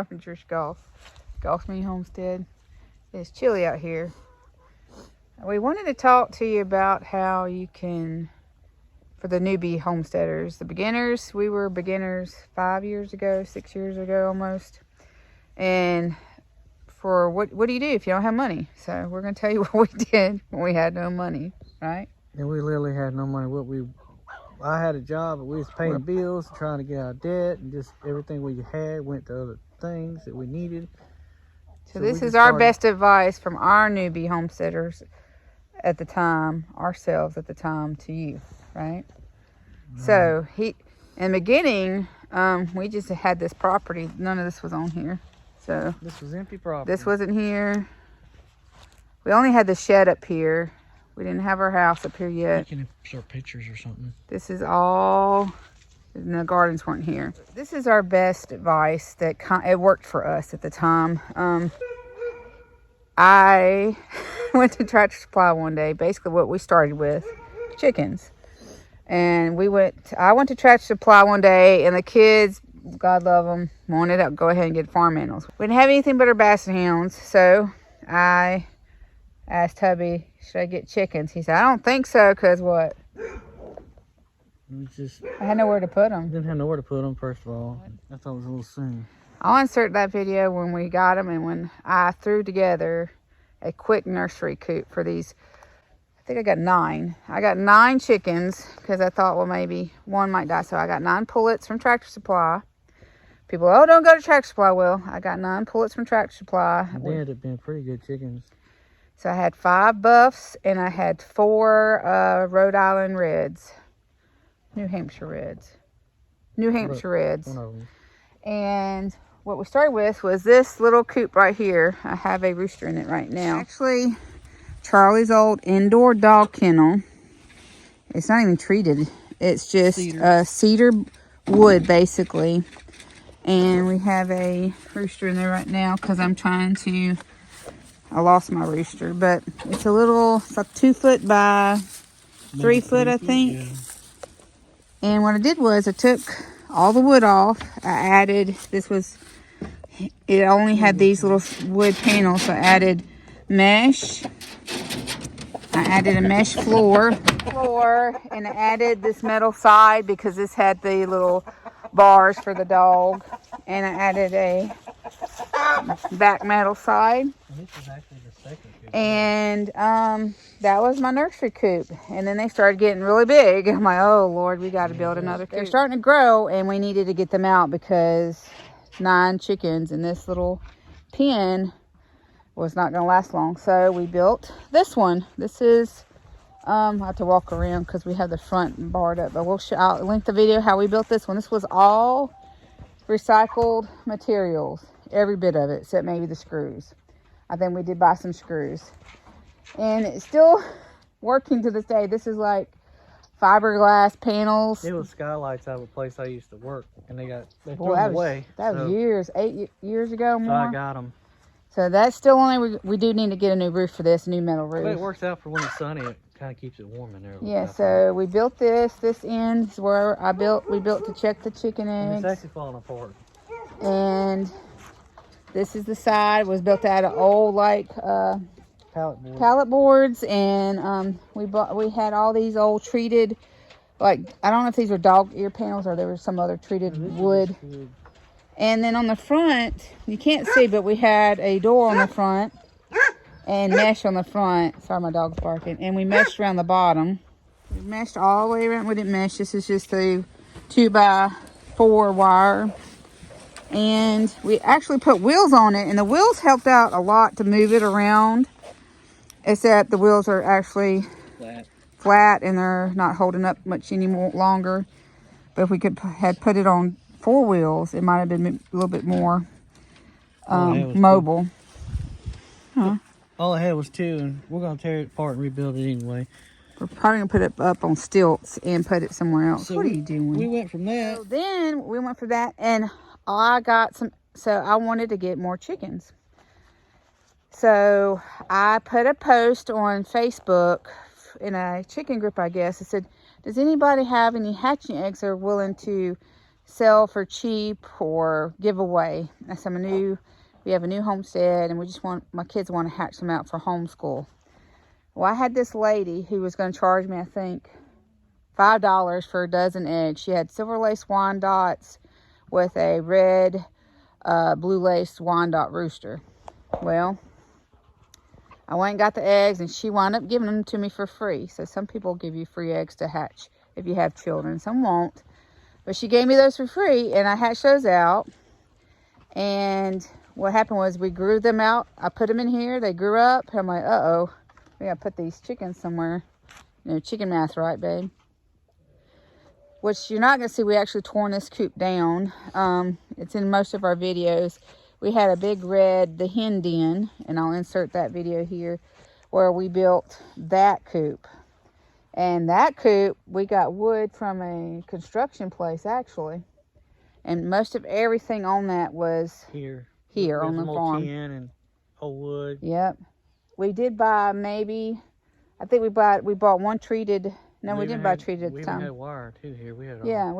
from GossMania Homestead. It's chilly out here. We wanted to talk to you about how you can, for the newbie homesteaders, the beginners. We were beginners 5 years ago, 6 years ago almost. And for what do you do if you don't have money? So we're going to tell you what we did when we had no money, right? And we literally had no money. I had a job, but we was paying bills, trying to get out of debt, and just everything we had went to other things that we needed. So this is our best advice from our newbie homesteaders at the time, ourselves at the time, to you, right? So in the beginning, we just had this property. None of this was on here. So this was empty property. This wasn't here. We only had the shed up here. We didn't have our house up here yet. You can insert pictures or something. This is all, and the gardens weren't here. This is our best advice that it worked for us at the time. I went to Tractor Supply one day, basically what we started with, chickens. And I went to Tractor Supply one day, and the kids, God love them, wanted to go ahead and get farm animals. We didn't have anything but our basset hounds, so I asked hubby, should I get chickens? He said, I don't think so, because what? I had nowhere to put them. Didn't have nowhere to put them, first of all. I thought it was a little soon. I'll insert that video when we got them and when I threw together a quick nursery coop for these. I think I got 9. I got 9 chickens because I thought, well, maybe one might die. So I got 9 pullets from Tractor Supply. People, oh, don't go to Tractor Supply. Well, I got 9 pullets from Tractor Supply. They ended up being pretty good chickens. So I had 5 buffs and I had 4 Rhode Island Reds. New Hampshire Reds. One of them. And what we started with was this little coop right here. I have a rooster in it right now. Actually, Charlie's old indoor dog kennel. It's not even treated. It's just cedar wood, basically. And we have a rooster in there right now because I lost my rooster. But it's it's like 2 foot by 3 foot, I think. Yeah. And what I did was I took all the wood off. I added, it only had these little wood panels. So I added mesh. I added a mesh floor, and I added this metal side because this had the little bars for the dog. And I added a back metal side. This is actually the second coop. And that was my nursery coop. And then they started getting really big. I'm like, oh Lord, we got to build another coop. They're starting to grow, and we needed to get them out because 9 chickens in this little pen was not going to last long. So we built this one. This is, I have to walk around because we have the front barred up, but I'll link the video how we built this one. This was all recycled materials, every bit of it, except maybe the screws. I think we did buy some screws, and it's still working to this day. This is like fiberglass panels. It was skylights out of a place I used to work, and they threw them away. That was years, 8 years ago more. So I got them. So that's still only, we do need to get a new roof for this, a new metal roof. But it works out for when it's sunny. It kind of keeps it warm in there. Yeah, so we built this. This end is where we built to check the chicken eggs. And it's actually falling apart. And this is the side. Was built out of old pallet boards, and we had all these old treated, I don't know if these were dog ear panels or there was some other treated wood. And then on the front, you can't see, but we had a door on the front and mesh on the front. Sorry, my dog's barking. And we meshed around the bottom. We meshed all the way around. We didn't mesh. This is just a 2x4 wire. And we actually put wheels on it, and the wheels helped out a lot to move it around, except the wheels are actually flat and they're not holding up much any longer. But if we had put it on 4 wheels, it might have been a little bit more mobile. Huh? All I had was 2, and we're going to tear it apart and rebuild it anyway. We're probably going to put it up on stilts and put it somewhere else. So what are you doing? We went from that. So then we went for that, and I wanted to get more chickens. So I put a post on Facebook in a chicken group, I guess. I said, does anybody have any hatching eggs they're willing to sell for cheap or give away. I said, we have a new homestead, and my kids want to hatch them out for homeschool. Well, I had this lady who was going to charge me, I think, $5 for a dozen eggs. She had silver lace Wyandottes with a red, blue lace Wyandotte rooster. Well, I went and got the eggs, and she wound up giving them to me for free. So some people give you free eggs to hatch if you have children. Some won't. But she gave me those for free, and I hatched those out. And what happened was we grew them out. I put them in here. They grew up. I'm like, uh-oh. We got to put these chickens somewhere. You know, chicken math, right, babe? Which you're not going to see. We actually torn this coop down. It's in most of our videos. We had a big the hen den, and I'll insert that video here, where we built that coop. And that coop, we got wood from a construction place, actually. And most of everything on that was here on the farm. Tin and old wood. Yep. We did buy I think we bought one treated. No, we didn't buy treated at the time. We had wire too here. We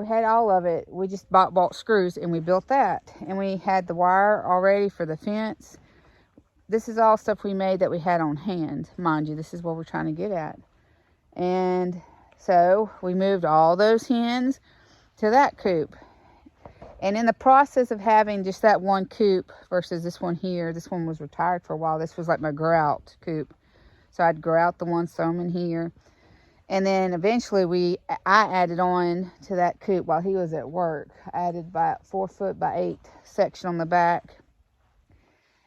had all of it. We just bought screws, and we built that. And we had the wire already for the fence. This is all stuff we made that we had on hand. Mind you, this is what we're trying to get at. And so we moved all those hens to that coop. And in the process of having just that one coop versus this one here, this one was retired for a while. This was like my grout coop. So I'd grout the ones, throw them in here. And then eventually I added on to that coop while he was at work. I added about 4 foot by 8 section on the back.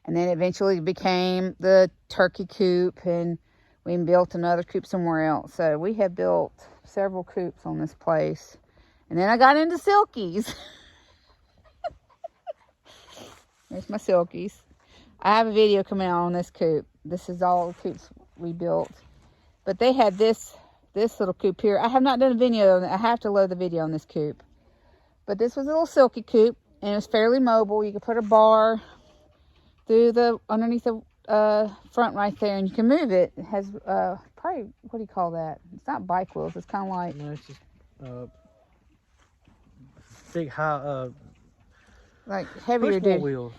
And then eventually it became the turkey coop, and we built another coop somewhere else. So we have built several coops on this place. And then I got into silkies. There's my silkies. I have a video coming out on this coop. This is all the coops we built. But they had this little coop here. I have not done a video on it. I have to load the video on this coop. But this was a little silky coop, and it was fairly mobile. You could put a bar through underneath the front right there, and you can move it. It has probably, what do you call that? It's not bike wheels. It's kind of like... No, it's just big high... like heavier duty wheels.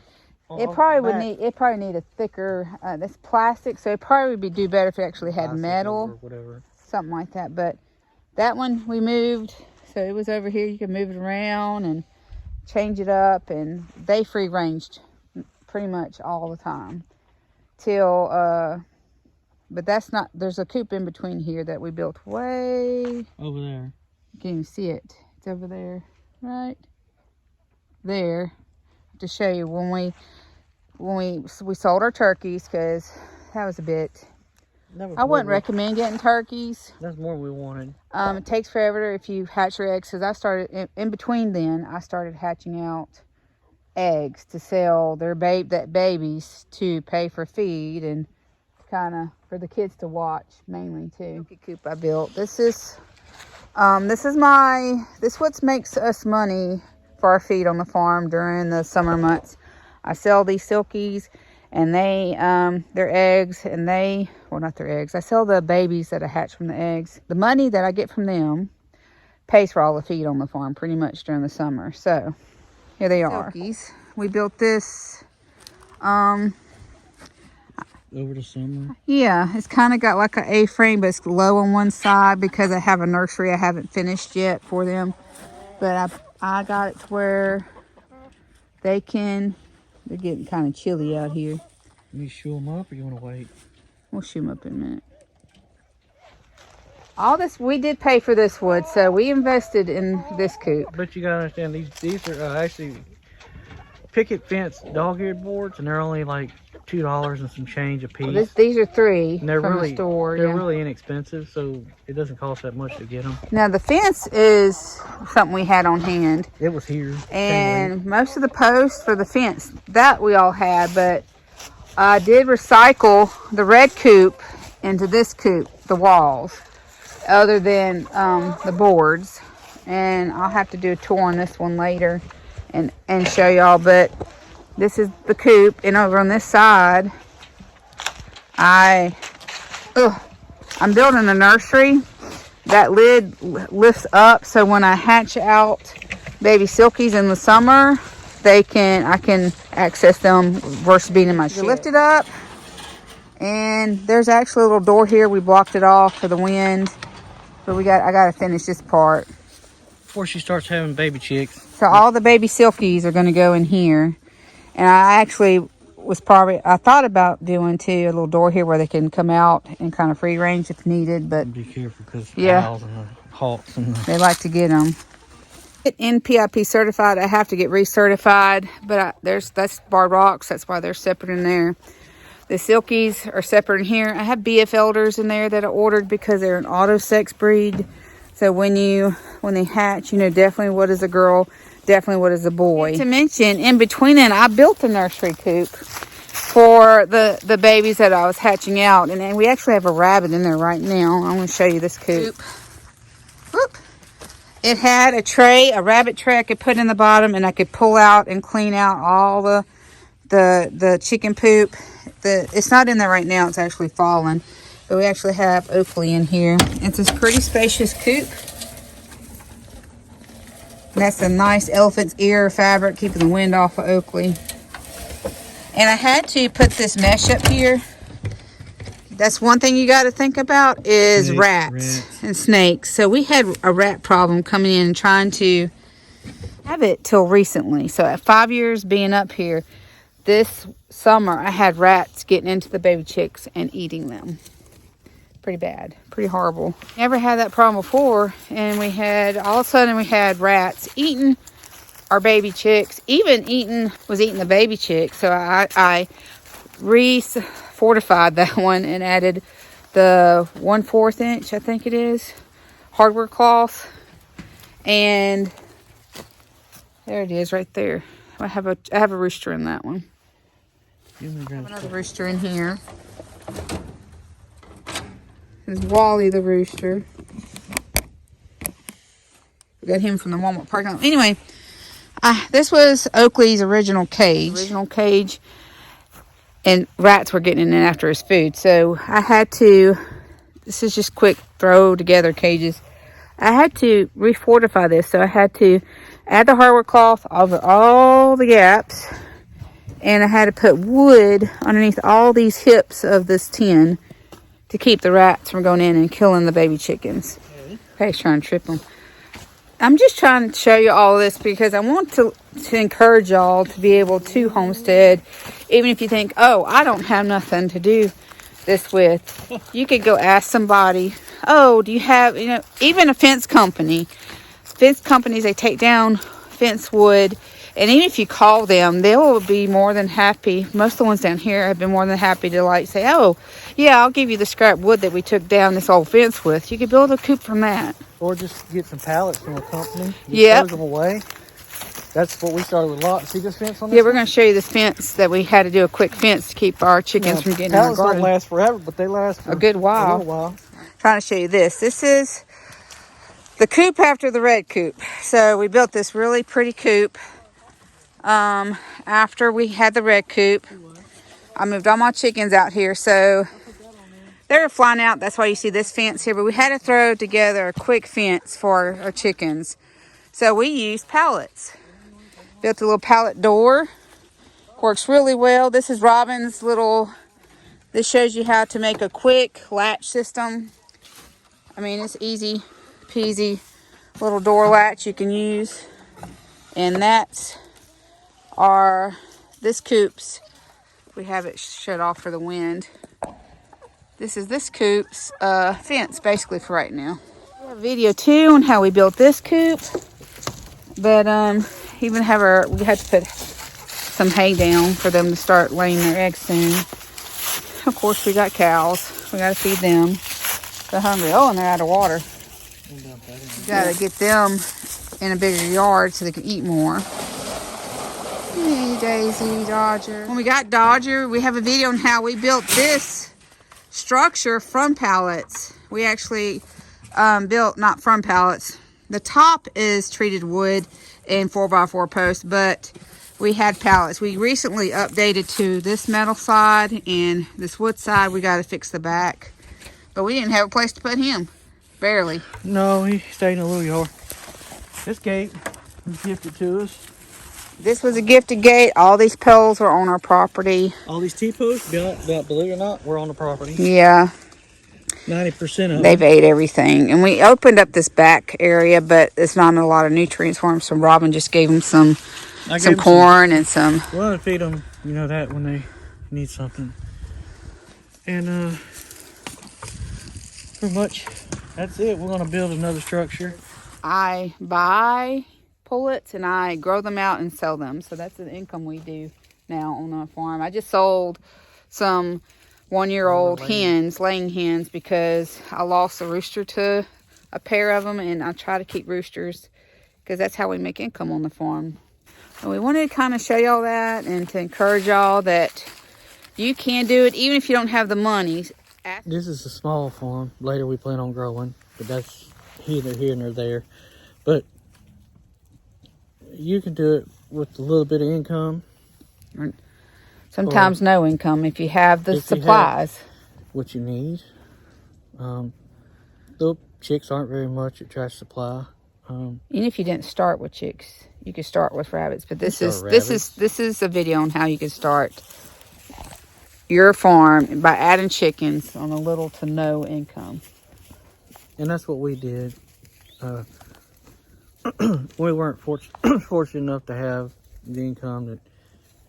It probably need a thicker, that's plastic, so it probably would do better if it actually had metal or whatever, something like that. But that one we moved, so it was over here. You can move it around and change it up, and they free ranged pretty much all the time till but that's not, there's a coop in between here that we built way over there. You can't even see it. It's over there, right there. To show you when we sold our turkeys, because that was a bit, I wouldn't recommend getting turkeys. That's more than we wanted. It takes forever if you hatch your eggs, because I started in between then I started hatching out eggs to sell their babies to pay for feed, and kind of for the kids to watch mainly too. Coop I built. This what makes us money for our feed on the farm during the summer months. I sell these silkies, and they their eggs, and not their eggs. I sell the babies that I hatch from the eggs. The money that I get from them pays for all the feed on the farm pretty much during the summer. So here they are. Silkies. We built this over the summer. Yeah, it's kind of got like an A-frame, but it's low on one side because I have a nursery I haven't finished yet for them. But I got it to where they're getting kind of chilly out here. Let me shoe them up, or you want to wait? We'll shoe them up in a minute. All this, we did pay for this wood, so we invested in this coop. But you gotta understand, these are actually picket fence dog-eared boards, and they're only like $2 and some change a piece. Well, these are $3 from the store. They're really inexpensive, so it doesn't cost that much to get them. Now the fence is something we had on hand. It was here. And most of the posts for the fence, that we all had, but I did recycle the red coop into this coop, the walls, other than the boards. And I'll have to do a tour on this one later and show y'all, but this is the coop, and over on this side, I'm building a nursery. That lid lifts up, so when I hatch out baby silkies in the summer, I can access them versus being in my shed. Lift it up, and there's actually a little door here. We blocked it off for the wind, but I gotta finish this part before she starts having baby chicks. So all the baby silkies are gonna go in here, and I actually I thought about doing too a little door here where they can come out and kind of free range if needed, but be careful because yeah, and the hawks and they like to get them. NPIP certified. I have to get recertified, but that's barred rocks. That's why they're separate in there. The silkies are separate in here. I have BF elders in there that I ordered because they're an auto sex breed. So when they hatch, you know definitely what is a girl, definitely what is a boy. To mention, in between it, I built a nursery coop for the babies that I was hatching out, and we actually have a rabbit in there right now. I'm going to show you this coop. Whoop. It had a rabbit tray I could put in the bottom, and I could pull out and clean out all the chicken poop. It's not in there right now. It's actually fallen. But we actually have Oakley in here. It's this pretty spacious coop. And that's a nice elephant's ear fabric, keeping the wind off of Oakley. And I had to put this mesh up here. That's one thing you got to think about is rats and snakes. So we had a rat problem coming in and trying to have it till recently. So at 5 years being up here, this summer I had rats getting into the baby chicks and eating them. Pretty bad, pretty horrible. Never had that problem before, and all of a sudden we had rats eating our baby chicks, even was eating the baby chicks. So I fortified that one and added the 1/4 inch, I think it is, hardware cloth, and there it is right there. I have a rooster in that one. I have another rooster in here. There's Wally the rooster. We got him from the Walmart parking lot. Anyway, this was Oakley's original cage. And rats were getting in after his food. So I had to, this is just quick throw together cages. I had to refortify this. So I had to add the hardware cloth over all the gaps. And I had to put wood underneath all these hips of this tin to keep the rats from going in and killing the baby chickens. Okay, he's trying to trip them. I'm just trying to show you all this because I want to encourage y'all to be able to homestead. Even if you think, oh, I don't have nothing to do this with. You could go ask somebody, oh, do you have, even a fence company. Fence companies, they take down fence wood. And even if you call them, they will be more than happy. Most of the ones down here have been more than happy to say, oh, yeah, I'll give you the scrap wood that we took down this old fence with. You could build a coop from that. Or just get some pallets from a company. Yeah. Throw them away. That's what we started with a lot. See this fence on this? Yeah, we're going to show you this fence that we had to do a quick fence to keep our chickens from getting in our garden. Pallets don't last forever, but they last for a good while. A little while. Trying to show you this. This is the coop after the red coop. So we built this really pretty coop. After we had the red coop, I moved all my chickens out here, so they were flying out. That's why you see this fence here, but we had to throw together a quick fence for our chickens. So we used pallets. Built a little pallet door. Works really well. This is Robin's this shows you how to make a quick latch system. I mean, it's easy peasy little door latch you can use. And that's this coop's, we have it shut off for the wind. This is this coop's fence basically for right now. We have a video too on how we built this coop, but we had to put some hay down for them to start laying their eggs soon. Of course, we got cows. We got to feed them. They're hungry. Oh, and they're out of water. We got to get them in a bigger yard so they can eat more. Hey, Daisy, Dodger. When we got Dodger, we have a video on how we built this structure from pallets. We actually built, not from pallets. The top is treated wood and 4x4 posts, but we had pallets. We recently updated to this metal side and this wood side. We got to fix the back, but we didn't have a place to put him. Barely. No, he stayed in a little yard. This gate Gifted to us. This was a gifted gate. All these poles are on our property. All these T-posts, believe it or not, we're on the property. Yeah. 90% of They've them. ate everything. And we opened up this back area, but it's not a lot of nutrients for them. So Robin just gave them some corn and some. Well, to feed them, that when they need something. And pretty much that's it. We're going to build another structure. I buy pullets and I grow them out and sell them. So that's the income we do now on our farm. I just sold some 1-year-old hens, laying hens, because I lost a rooster to a pair of them, and I try to keep roosters because that's how we make income on the farm. And we wanted to kind of show y'all that and to encourage y'all that you can do it even if you don't have the money. This is a small farm. Later we plan on growing, but that's neither here nor there. But you can do it with a little bit of income. Sometimes no income if you have the supplies. What you need. The chicks aren't very much at Trash Supply. Even if you didn't start with chicks, you could start with rabbits. But this is a video on how you can start your farm by adding chickens on a little to no income. And that's what we did. We weren't fortunate enough to have the income that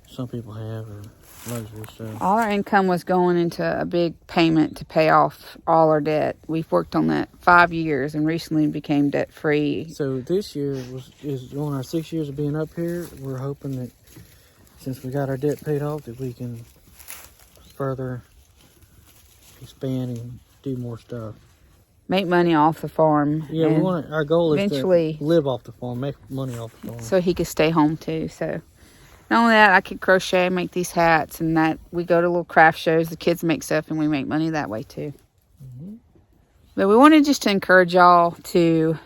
some people have, or luxury. So all our income was going into a big payment to pay off all our debt. We've worked on that 5 years and recently became debt free. So this year is on our 6 years of being up here. We're hoping that since we got our debt paid off, that we can further expand and do more stuff. Make money off the farm. Yeah, our goal is to live off the farm, make money off the farm. So he could stay home too. So not only that, I could crochet, make these hats, and that we go to little craft shows. The kids make stuff, and we make money that way too. Mm-hmm. But we wanted just to encourage y'all to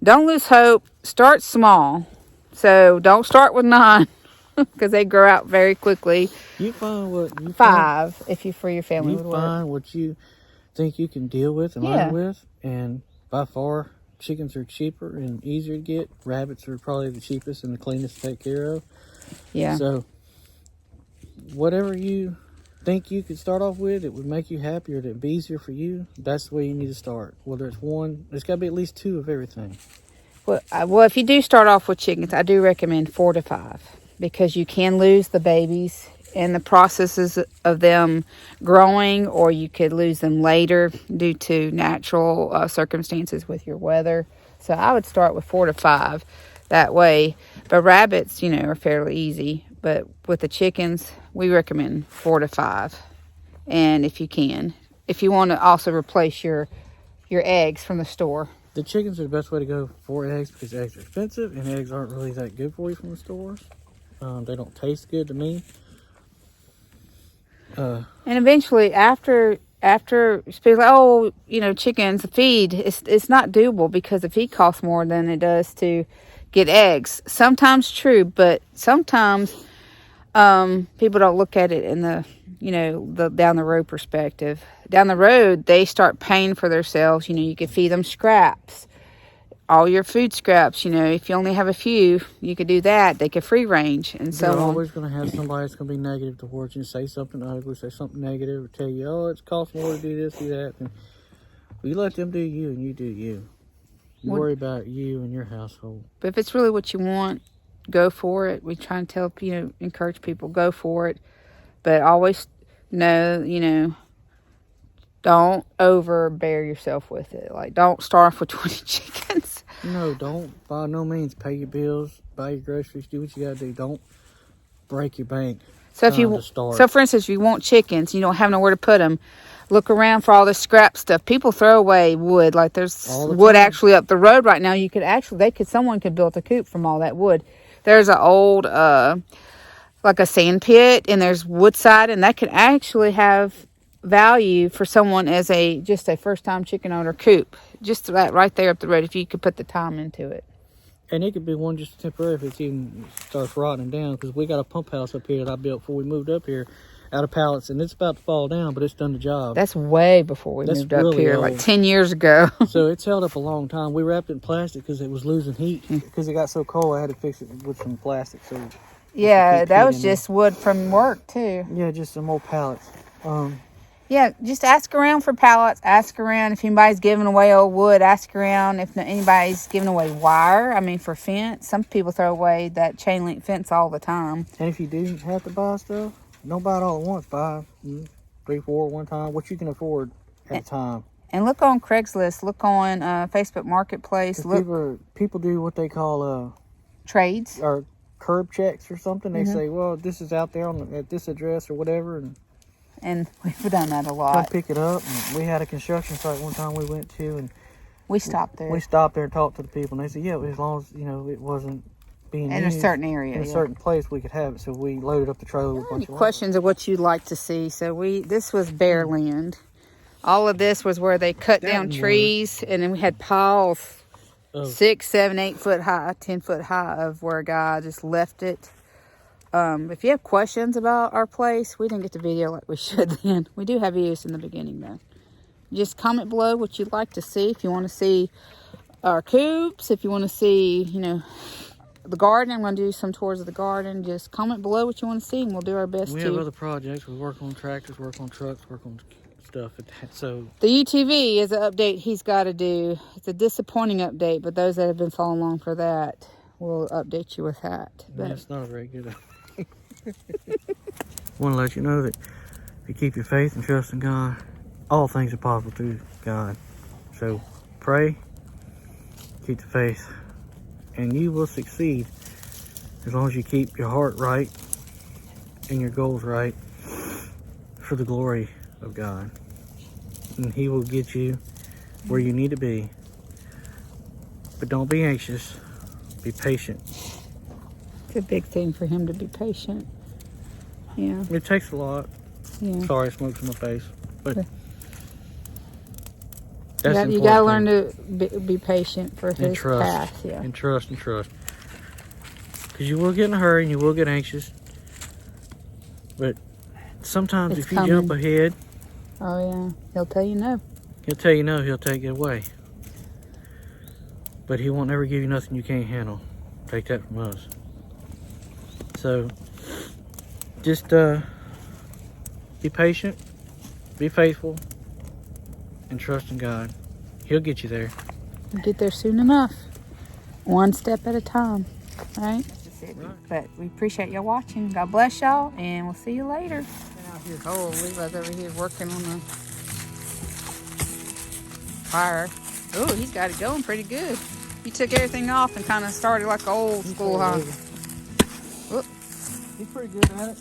don't lose hope. Start small. So don't start with 9 because they grow out very quickly. You find what you 5 if you for your family. You find what you think you can deal with and learn with, and by far chickens are cheaper and easier to get. Rabbits are probably the cheapest and the cleanest to take care of. Yeah. So whatever you think you could start off with, it would make you happier, that would be easier for you, that's the way you need to start. Whether it's 1, there's got to be at least 2 of everything. Well, if you do start off with chickens, I do recommend 4 to 5 because you can lose the babies in the processes of them growing, or you could lose them later due to natural circumstances with your weather. So I would start with 4 to 5 that way. But rabbits, are fairly easy. But with the chickens, we recommend 4 to 5. And if you want to also replace your eggs from the store. The chickens are the best way to go for eggs because eggs are expensive and eggs aren't really that good for you from the stores. They don't taste good to me. And eventually, after people like, chickens, the feed, it's not doable because the feed costs more than it does to get eggs. Sometimes true, but sometimes people don't look at it in the down the road perspective. Down the road, they start paying for themselves. You can feed them scraps. All your food scraps, if you only have a few, you could do that. They could free range and so on. You're always going to have somebody that's going to be negative towards you, say something ugly, say something negative, or tell you, oh, it's cost more to do this, do that. And you let them do you and you do you. You worry about you and your household. But if it's really what you want, go for it. We try and tell, encourage people, go for it. But always know, don't overbear yourself with it. Like, don't start off with 20 chickens. No, don't by no means pay your bills, buy your groceries, do what you gotta do. Don't break your bank. So for instance, if you want chickens, you don't have nowhere to put them. Look around for all this scrap stuff. People throw away wood. Like there's wood actually up the road right now. Someone could build a coop from all that wood. There's an old like a sand pit, and there's woodside, and that could actually have value for someone as just a first-time chicken owner coop. Just that right there up the road, if you could put the time into it. And it could be one just temporary if it even starts rotting down, because we got a pump house up here that I built before we moved up here out of pallets, and it's about to fall down, but it's done the job. That's way before we moved up really here, old. like 10 years ago. So it's held up a long time. We wrapped it in plastic because it was losing heat. Because it got so cold, I had to fix it with some plastic. So yeah, that was just wood from work too. Yeah, just some old pallets. Yeah, just ask around for pallets. Ask around if anybody's giving away old wood. Ask around if anybody's giving away wire. I mean, for fence. Some people throw away that chain link fence all the time. And if you do have to buy stuff, don't buy it all at once. Buy 3, 4 one time. What you can afford at a time. And look on Craigslist. Look on Facebook Marketplace. Look, people do what they call trades or curb checks or something. They say, well, this is out there at this address or whatever, and we've done that a lot. Come pick it up. And we had a construction site one time we went to, and we stopped there. We stopped there and talked to the people, and they said, yeah, as long as it wasn't being in used a certain area, in a certain place, we could have it. So we loaded up the trailer with a bunch of questions of what you'd like to see. So this was bare land. All of this was where they cut down trees, and then we had piles 6, 7, 8 foot high, 10 foot high of where a guy just left it. If you have questions about our place, we didn't get the video like we should then. We do have videos in the beginning though. Just comment below what you'd like to see. If you want to see our coops, if you want to see, the garden, I'm going to do some tours of the garden. Just comment below what you want to see, and we'll do our best to. We have other projects. We work on tractors, work on trucks, work on stuff. So the UTV is an update he's got to do. It's a disappointing update, but those that have been following along for that, we'll update you with that. But it's not a very good update. I want to let you know that if you keep your faith and trust in God, all things are possible through God. So pray, keep the faith, and you will succeed as long as you keep your heart right and your goals right for the glory of God. And He will get you where you need to be. But don't be anxious. Be patient. It's a big thing for him to be patient. Yeah. It takes a lot. Yeah. Sorry, smoke's in my face. But you got to learn to be patient for his path. Yeah. And trust. Because you will get in a hurry and you will get anxious. But sometimes if you jump ahead. Oh, yeah. He'll tell you no. He'll tell you no. He'll take it away. But He won't ever give you nothing you can't handle. Take that from us. So, just be patient, be faithful, and trust in God. He'll get you there. You'll get there soon enough. One step at a time, right? But we appreciate y'all watching. God bless y'all, and we'll see you later. Oh, Levi's over here working on the fire. Oh, he's got it going pretty good. He took everything off and kind of started like old school, huh? He's pretty good at it.